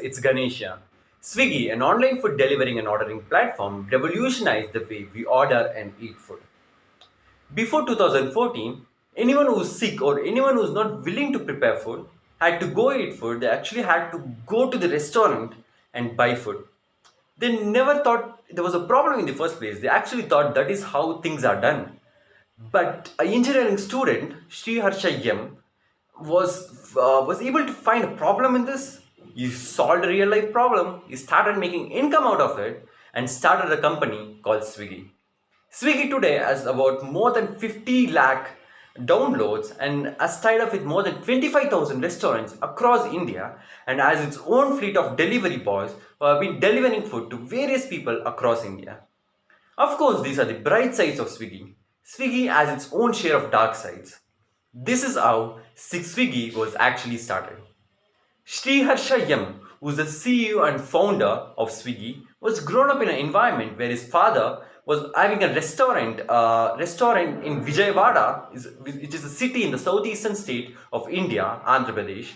it's Ganesh. Swiggy, an online food delivering and ordering platform, revolutionized the way we order and eat food. Before 2014, anyone who's sick or anyone who's not willing to prepare food had to go eat food. They actually had to go to the restaurant and buy food. They never thought there was a problem in the first place. They actually thought that is how things are done. But an engineering student, sriharsha was able to find a problem in this. He solved a real life problem. He started making income out of it and started a company called Swiggy. Swiggy today has about more than 50 lakh downloads and has tied up with more than 25,000 restaurants across India and has its own fleet of delivery boys who have been delivering food to various people across India. Of course, these are the bright sides of Swiggy. Swiggy has its own share of dark sides. This is how Swiggy was actually started. Sriharsha who is the CEO and founder of Swiggy, was grown up in an environment where his father was having a restaurant in Vijayawada, which is a city in the southeastern state of India, Andhra Pradesh.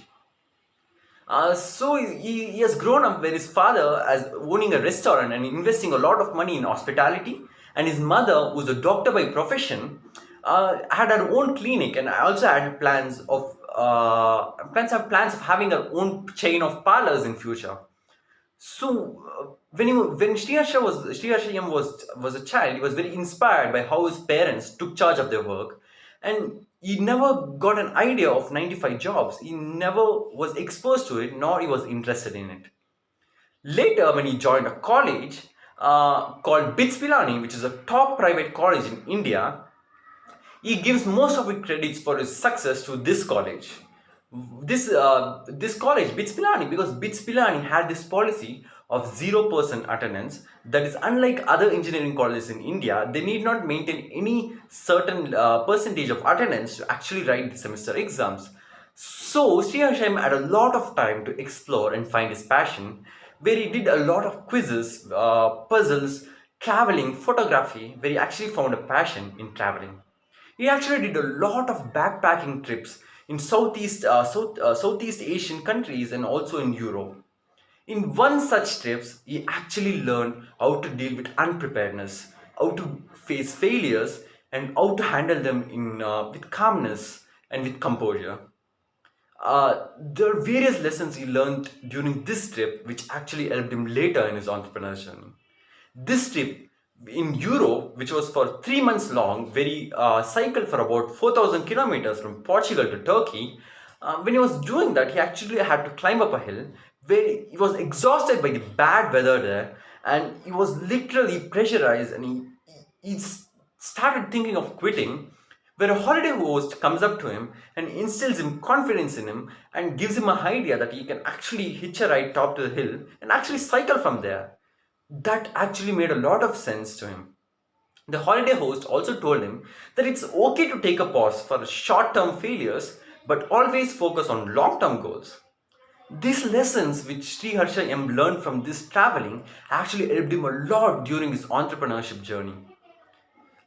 So he has grown up where his father as owning a restaurant and investing a lot of money in hospitality, and his mother, who's a doctor by profession, had her own clinic and also had plans of having her own chain of parlors in future. So when Sriharsha was a child, he was very inspired by how his parents took charge of their work, and he never got an idea of 95 jobs. He never was exposed to it, nor he was interested in it. Later, when he joined a college called BITS Pilani, which is a top private college in India, he gives most of his credits for his success to this college. This college, BITS Pilani, because BITS Pilani had this policy of 0% attendance. That is unlike other engineering colleges in India. They need not maintain any certain percentage of attendance to actually write the semester exams. So Sriharsha had a lot of time to explore and find his passion, where he did a lot of quizzes, puzzles, traveling, photography, where he actually found a passion in traveling. He actually did a lot of backpacking trips in Southeast Asian countries and also in Europe. In one such trips, he actually learned how to deal with unpreparedness, how to face failures, and how to handle them with calmness and with composure. There are various lessons he learned during this trip which actually helped him later in his entrepreneurship journey. This trip in Europe, which was for 3 months long, where he cycled for about 4,000 kilometers from Portugal to Turkey. When he was doing that, he actually had to climb up a hill where he was exhausted by the bad weather there, and he was literally pressurized, and he started thinking of quitting, where a holiday host comes up to him and instills him confidence in him and gives him an idea that he can actually hitch a ride top to the hill and actually cycle from there. That actually made a lot of sense to him. The holiday host also told him that it's okay to take a pause for short term failures, but always focus on long term goals. These lessons which Sriharsha learned from this traveling actually helped him a lot during his entrepreneurship journey.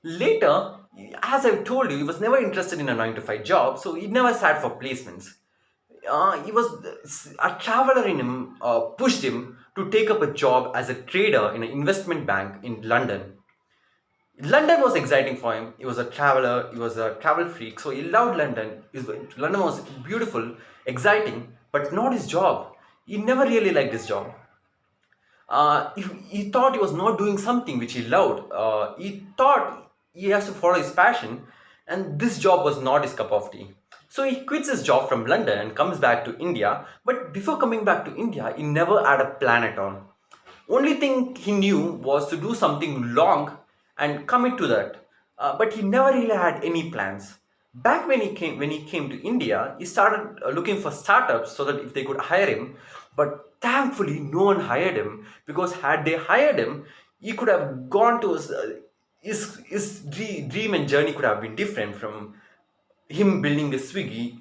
Later, as I've told you, he was never interested in a 9 to 5 job, so he never sat for placements. He was a traveler in him pushed him to take up a job as a trader in an investment bank in London. London was exciting for him. He was a traveler, he was a travel freak, so he loved London. London was beautiful, exciting, but not his job. He never really liked his job. He thought he was not doing something which he loved. He thought he has to follow his passion, and this job was not his cup of tea. So he quits his job from London and comes back to India. But before coming back to India, he never had a plan at all. Only thing he knew was to do something long and commit to that. But he never really had any plans. Back when he came to India, he started looking for startups so that if they could hire him. But thankfully, no one hired him, because had they hired him, he could have gone to his dream and journey could have been different from him building the Swiggy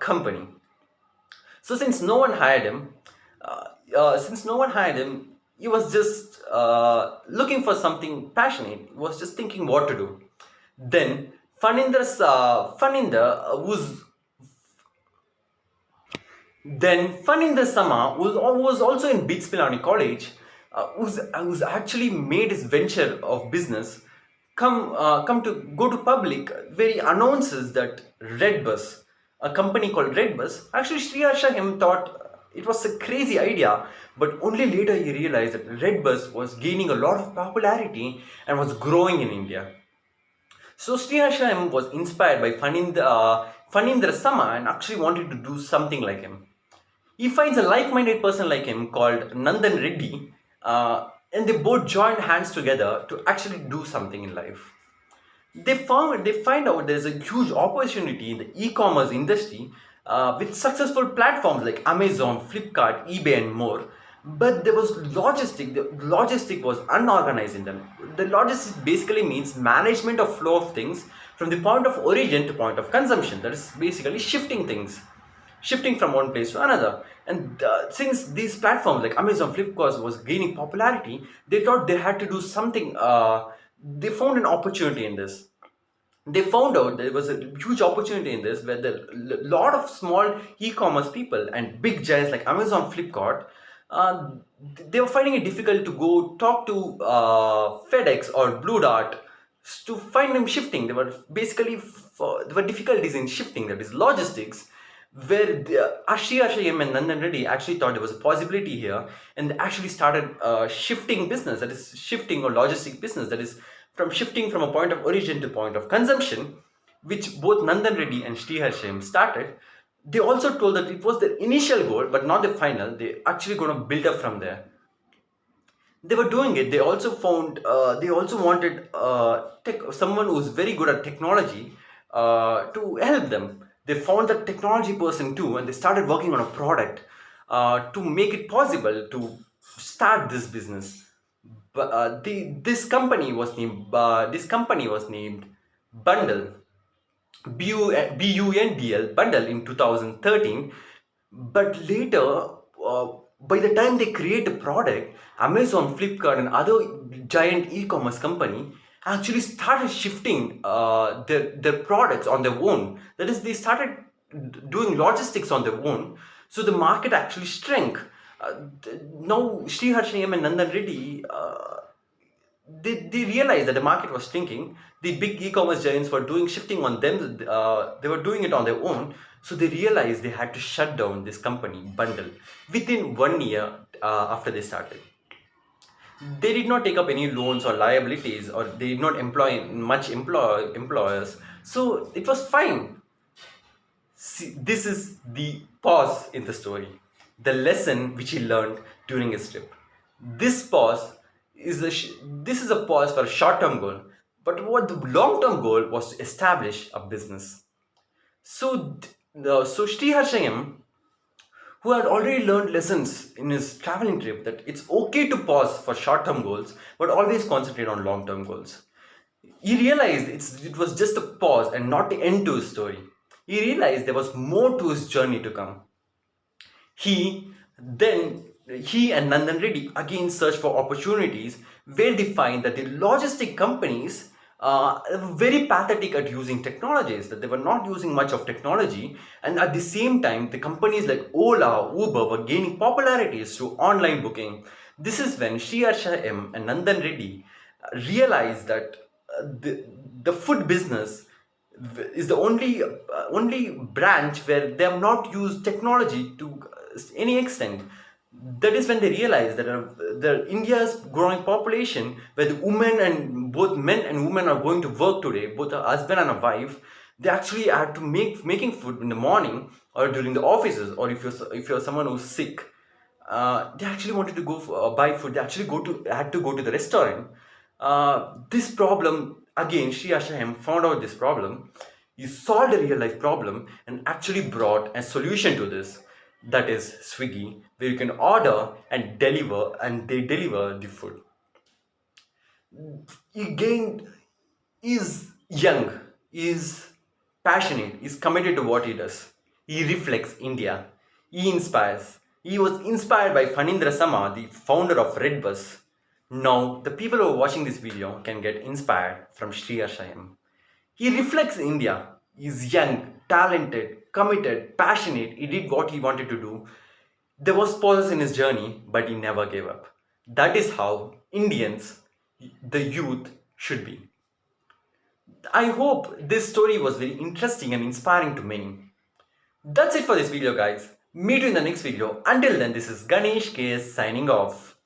company. So since no one hired him, he was just looking for something passionate. He was just thinking what to do. Then Faninder, Then Faninder Sama, who was also in Bits Pilani College, who's actually made his venture of business come to go to public, where he announces that Redbus, a company called Redbus, actually Sriharsha him thought it was a crazy idea, but only later he realized that Redbus was gaining a lot of popularity and was growing in India. So Sriharsha was inspired by Fanindra Sama and actually wanted to do something like him. He finds a like-minded person like him called Nandan Reddy, and they both joined hands together to actually do something in life. They find out there's a huge opportunity in the e-commerce industry with successful platforms like Amazon, Flipkart, eBay, and more. But there was logistic. The logistic was unorganized in them. The logistic basically means management of flow of things from the point of origin to point of consumption. That is basically shifting things, shifting from one place to another. And since these platforms like Amazon, Flipkart was gaining popularity, they thought they had to do something. They found an opportunity in this. They found out there was a huge opportunity in this, where the lot of small e-commerce people and big giants like Amazon, Flipkart, uh, they were finding it difficult to go talk to FedEx or Blue Dart to find them shifting. There were there were difficulties in shifting, that is logistics, where Ashi Ashayam and Nandan Reddy actually thought there was a possibility here, and they actually started shifting business, that is shifting or logistic business, that is from shifting from a point of origin to point of consumption, which both Nandan Reddy and Sriharsha started. They also told that it was the initial goal but not the final. They actually going to build up from there. They were doing it. They also found they also wanted someone who's very good at technology to help them. They found that technology person too, and they started working on a product to make it possible to start this business. But this company was named Bundle, Bundl, Bundle, in 2013. But later, by the time they create a product, Amazon, Flipkart, and other giant e-commerce company actually started shifting their products on their own. That is, they started doing logistics on their own. So the market actually shrank. Now Sriharsha and Nandan Reddy, they realized that the market was shrinking. The big e-commerce giants were doing shifting on them. They were doing it on their own. So they realized they had to shut down this company, Bundle, within 1 year after they started. They did not take up any loans or liabilities, or they did not employ much employers. So it was fine. See, this is the pause in the story, the lesson which he learned during his trip. This pause this is a pause for a short-term goal, but what the long-term goal was to establish a business. So Sri Harshayam, who had already learned lessons in his traveling trip, that it's okay to pause for short-term goals, but always concentrate on long-term goals. He realized it was just a pause and not the end to his story. He realized there was more to his journey to come. He then he and Nandan Reddy again searched for opportunities, where they find that the logistic companies were very pathetic at using technologies, that they were not using much of technology, and at the same time the companies like Ola, Uber were gaining popularity through online booking. This is when Sriharsha M and Nandan Reddy realized that the food business is the only branch where they have not used technology to any extent. That is when they realize that India's growing population, where the women and both men and women are going to work today, both a husband and a wife, they actually had to making food in the morning or during the offices, or if you're someone who's sick, they actually wanted to go buy food. They actually had to go to the restaurant. This problem again, Sri Ashaham found out this problem. He solved a real life problem and actually brought a solution to this. That is Swiggy, where you can order and deliver, and they deliver the food. He gained is young, is passionate, is committed to what he does. He reflects India. He inspires. He was inspired by Fanindra Sama, the founder of Redbus. Now, the people who are watching this video can get inspired from Sri Ashayam. He reflects India. He is young, talented, committed, passionate. He did what he wanted to do. There was pauses in his journey, but he never gave up. That is how Indians, the youth, should be. I hope this story was very interesting and inspiring to many. That's it for this video, guys. Meet you in the next video. Until then, this is Ganesh KS signing off.